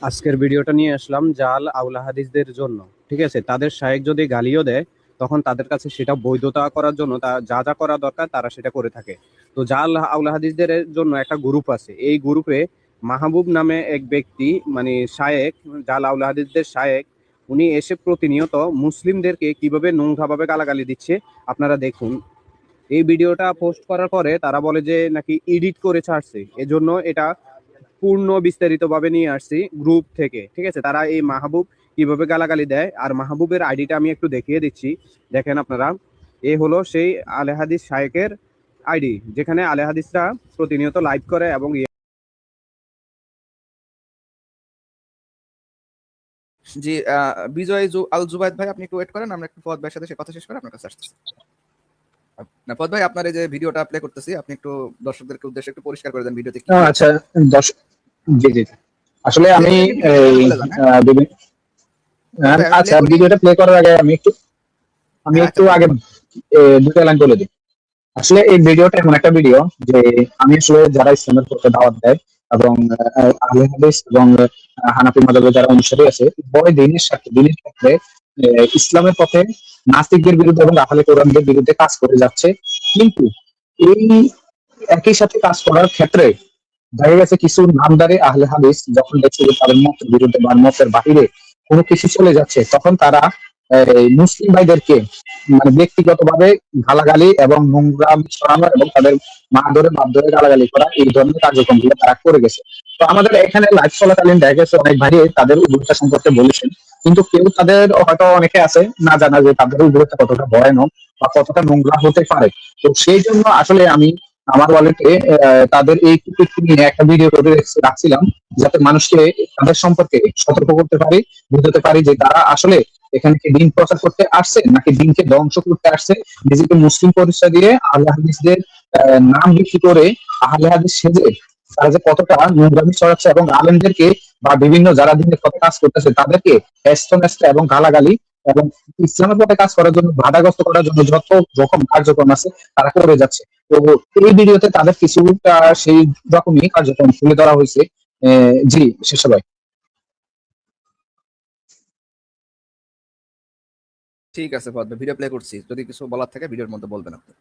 আজকের ভিডিওটা নিয়ে আসলাম জাল আউলা হাদিসদের জন্য। ঠিক আছে, তাদের শায়েখ যদি গালিও দেয় তখন তাদের কাছে সেটা বৈধতা করার জন্য তা যা যা করা দরকার তারা সেটা করে থাকে। তো জাল আউলা হাদিসদের জন্য একটা গ্রুপ আছে, এই গ্রুপে মাহবুব নামে এক ব্যক্তি, মানে শায়েখ, জাল আউলা হাদিসদের শায়েখ, উনি এসে প্রতিনিয়ত মুসলিমদেরকে কিভাবে নোংরাভাবে গালাগালি দিচ্ছে আপনারা দেখুন। এই ভিডিওটা পোস্ট করার পরে তারা বলে যে নাকি এডিট করে ছাড়ছে, এজন্য এটা পূর্ণ বিস্তারিত ভাবে নিয়ে আসছি গ্রুপ থেকে। ঠিক আছে, তারা এই মাহবুব কিভাবে গালাগালি দেয় আর মাহবুবের আইডিটা আমি একটু দেখিয়ে দিচ্ছি। দেখেন আপনারা, এ হলো সেই আলে হাদিস শায়েকের আইডি, যেখানে আলে হাদিসরা প্রতিনিয়ত লাইভ করে এবং জি বিজয় আল জুবাইদ ভাই, আপনি একটু ওয়েট করেন, আমরা একটু ফুয়াদ ভাইয়ের সাথে কথা শেষ করে আপনার কাছে আসতেছি। না ফুয়াদ ভাই, আপনার এই যে ভিডিওটা প্লে করতেছি, আপনি একটু দর্শকদেরকে উদ্দেশ্যে একটু পরিষ্কার করে দেন ভিডিওতে কি আচ্ছা, দর্শক, জি জি, আসলে আমি আচ্ছা, ভিডিওটা প্লে করার আগে আমি একটু আগে দুটো লাইন বলে দিই। আসলে এই ভিডিওটা এমন একটা ভিডিও যে আমি আসলে যারা ইসলামের পথে দাওয়াত দেয় এবং আহলে হাদিস এবং হানাফি মাযহাবের যারা অনুসারী আছে, বড় দিনের ক্ষেত্রে ইসলামের পথে নাস্তিকদের বিরুদ্ধে এবং আহলে কোরআনদের বিরুদ্ধে কাজ করে যাচ্ছে। কিন্তু এই একই সাথে কাজ করার ক্ষেত্রে দেখা গেছে কিছু নামদারি আহলে হাদিস যখন দেখছে যে তাদের মতের বিরুদ্ধে বা মতের বাহিরে কোনো কিছু চলে যাচ্ছে, তখন তারা মুসলিম ভাইদেরকে মানে ব্যক্তিগতভাবে গালাগালি এবং নোংরা ছড়ানো এবং তাদের বাপ ধরে গালাগালি করা, এই ধরনের কার্যক্রমগুলো তারা করে গেছে। তো আমাদের এখানে লাইভ চলাকালীন দেখা গেছে অনেক ভাই তাদের উগ্রতা সম্পর্কে বলেছেন, কিন্তু কেউ তাদের হয়তো অনেকে আছে না জানা যে তাদের উগ্রতা কতটা ভয়ানক বা কতটা নোংরা হতে পারে। তো সেই জন্য আসলে আমি আমার ওয়ালেটে তাদের এই কুকুরটি নিয়ে একটা ভিডিও করে রাখছিলাম, যাতে মানুষকে তাদের সম্পর্কে সতর্ক করতে পারি, বুঝতে পারি যে তারা আসলে এখানে কি দিন প্রচার করতে আসছে নাকি দিনকে ধ্বংস করতে আসছে। নিজেকে মুসলিম পরিচয় দিয়ে আহলে হাদিসদের নাম বিক্রি করে আহলে হাদিস সেজে তারা যে কতটা নোংরামি ছড়াচ্ছে এবং আলেমদেরকে বা বিভিন্ন যারা দিনের পথে কাজ করতেছে তাদেরকে হেস্তনেস্ত এবং গালাগালি এবং ইসলামের পথে কাজ করার জন্য বাধাগ্রস্ত করার জন্য যত রকম কার্যক্রম আছে তারা করে যাচ্ছে। তো এই ভিডিওতে তাদের কিছুটা সেই রকমই কার্যক্রম তুলে ধরা হয়েছে। জি শেষ ভাই। ঠিক আছে ফুয়াদ ভাই, ভিডিও প্লে করছি, যদি কিছু বলার থাকে ভিডিওর মধ্যে বলবেন আপনি।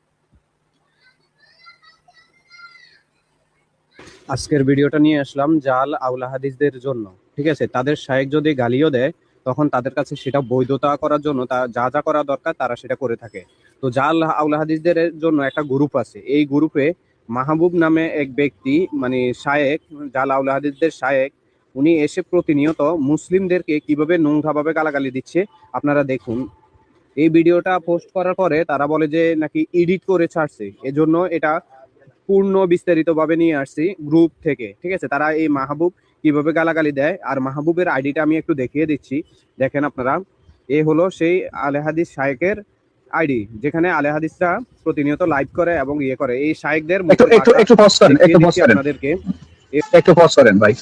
আজকের ভিডিওটা নিয়ে আসলাম জাল আউলা হাদিসদের জন্য। ঠিক আছে, তাদের শায়েখ যদি গালিও দেয় তখন তাদের কাছে সেটা বৈধতা করার জন্য তা যা যা করা দরকার তারা সেটা করে থাকে। তো জাল আউলা হাদিসদের জন্য একটা গ্রুপ আছে, এই গ্রুপে মাহবুব নামে এক ব্যক্তি, মানে শায়েখ, জাল আউলা হাদিসদের শায়েখ, উনি এসে প্রতিনিয়ত মুসলিমদেরকে কিভাবে নোংরাভাবে গালাগালি দিচ্ছে আপনারা দেখুন। এই ভিডিওটা পোস্ট করার পরে তারা বলে যে নাকি এডিট করে ছাড়ছে, এজন্য এটা পূর্ণ বিস্তারিত ভাবে নিয়ে আসছি গ্রুপ থেকে। ঠিক আছে, তারা এই মাহবুব কিভাবে গালাগালি দেয় আর মাহবুবের আইডিটা আমি একটু দেখিয়ে দিচ্ছি। দেখেন আপনারা, এ হলো সেই আলে হাদিস শায়েকের আইডি, যেখানে আলে হাদিসরা প্রতিনিয়ত লাইভ করে এবং ইয়ে করে। এই শায়েকদের একটু পজ করেন, আপনাদেরকে একটু পজ করেন ভাই,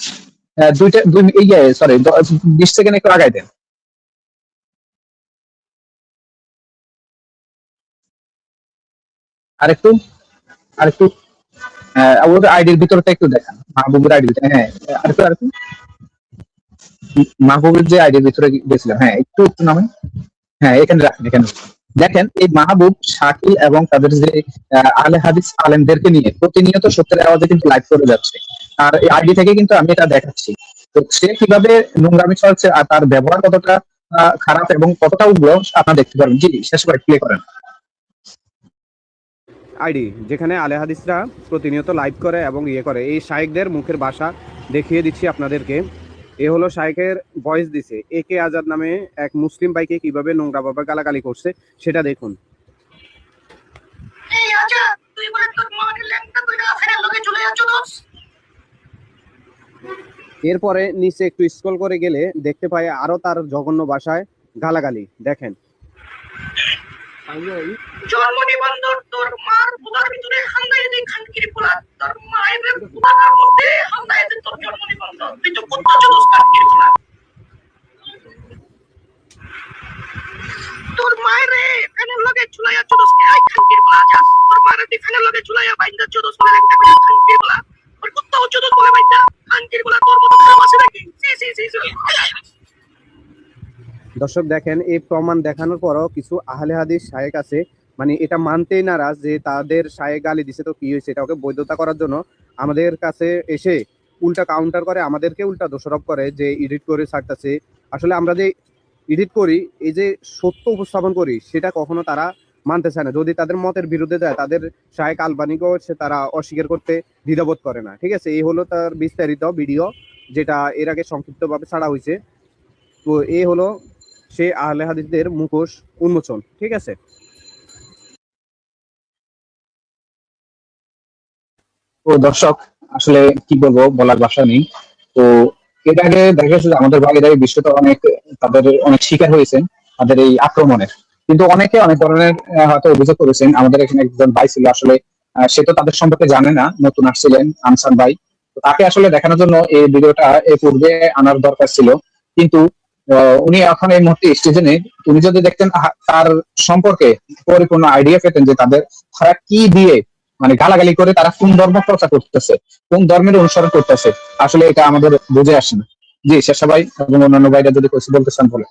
সরি 20 সেকেন্ড একটু আগাই দেন। আরেকটু আরেকটু ওর আইডির ভিতরটা একটু দেখান, মাহবুবের আইডির ভিতরে। হ্যাঁ, আরেকটু মাহবুবের যে আইডির ভিতরে গেছিলাম, হ্যাঁ একটু একটু নামেন। হ্যাঁ, এখানে রাখেন, এখানে দেখেন এই মাহবুব শাকিল এবং তাদের যে আহলে হাদিস আলেমদেরকে নিয়ে প্রতিনিয়ত সত্যের আওয়াজে কিন্তু লাইভ করে যাচ্ছে। আর এই আইডি থেকে কিন্তু আমি এটা দেখাচ্ছি। তো সে কিভাবে নোংরামি ছড়াচ্ছে আর তার ব্যবহার কতটা খারাপ এবং কতটা উগ্র আপনারা দেখতে পারেন। জি শেষ করে প্লে করেন। আইডি, যেখানে আলে হাদিসরা প্রতিনিয়ত লাইভ করে এবং ইয়ে করে। এই শায়েকদের মুখের ভাষা দেখিয়ে দিচ্ছি আপনাদেরকে। এ হলো শায়েকের ভয়েস দিছে, একে আজাদ নামে এক মুসলিম ভাইকে কিভাবে নোংরাভাবে গালাগালি করছে সেটা দেখুন। এরপরে নিচে একটু স্ক্রল করে গেলে দেখতে পাই আরো তার জঘন্য ভাষায় গালাগালি। দেখেন, জন্ম নিবন্ধন তোর মার বুদার ভিতরে হান্দাই দিন খানকির পোলা তোর মায়ের বুদার মধ্যে হান্দাই দিন তোর জন্ম নিবন্ধন তুই তো কুত্তা চোদস খানকির পোলা তোর মায়ের ফ্যানের লগে ঝুলাইয়া চোদস কে আই খানকির পোলা যা তোর মায়ের দি ফ্যানের লগে ঝুলাইয়া বাইন্দা চোদস বলে একটা খানকির পোলা ওর কুত্তা চোদস বলে বাইন্দা খানকির পোলা তোর মতো খারাপ আছে নাকি? সি সি সি দর্শক দেখেন, এই প্রমাণ দেখানোর পরও কিছু আহলে হাদিস শায়েখ আছে, মানে এটা মানতেই নারাজ যে তাদের শায়েখ গালি দিছে, তো কি হয়েছে, এটা ওকে বৈধতা করার জন্য আমাদের কাছে এসে উল্টা কাউন্টার করে, আমাদেরকে উল্টা দোষারোপ করে যে এডিট করে ছাড়তেছে। আসলে আমরা যে এডিট করি, এই যে সত্য উপস্থাপন করি, সেটা কখনো তারা মানতে চায় না। যদি তাদের মতের বিরুদ্ধে যায়, তাদের শায়েখ আলবানিকেও তারা অস্বীকার করতে দ্বিধাবোধ করে না। ঠিক আছে, এই হলো তার বিস্তারিত ভিডিও, যেটা এর আগে সংক্ষিপ্তভাবে ছাড়া হয়েছে। তো এই হলো সে আহলে হাদিসদের মুখোশ উন্মোচন। ঠিক আছে, তো দর্শক আসলে কি বলবো, বলার ভাষা নেই। তো এর আগে দেখা যাচ্ছে যে আমাদের ভাইয়েরা এই বিষয়টা অনেক, তাদের অনেক শিকার হয়েছেন তাদের এই আক্রমণের। কিন্তু অনেকে অনেক ধরনের হয়তো অভিযোগ করেছেন। আমাদের এখানে একজন ভাই ছিল, আসলে সে তো তাদের সম্পর্কে জানে না, নতুন আসছিলেন আনসার ভাই। তো তাকে আসলে দেখানোর জন্য এই ভিডিওটা এর পূর্বে আনার দরকার ছিল, কিন্তু উনি এখন এই মুহূর্তে স্টেজে নেই। উনি যদি দেখতেন তার সম্পর্কে পরিপূর্ণ আইডিয়া পেতেন যে তারা কি দিয়ে মানে গালাগালি করে তারা কোন ধর্ম প্রচার করতেছে, কোন ধর্মের অনুসরণ করতেছে, আসলে এটা আমাদের বুঝে আসে না। জি শেষা ভাই এবং অন্যান্য ভাইরা যদি কিছু বলতে চান বলে।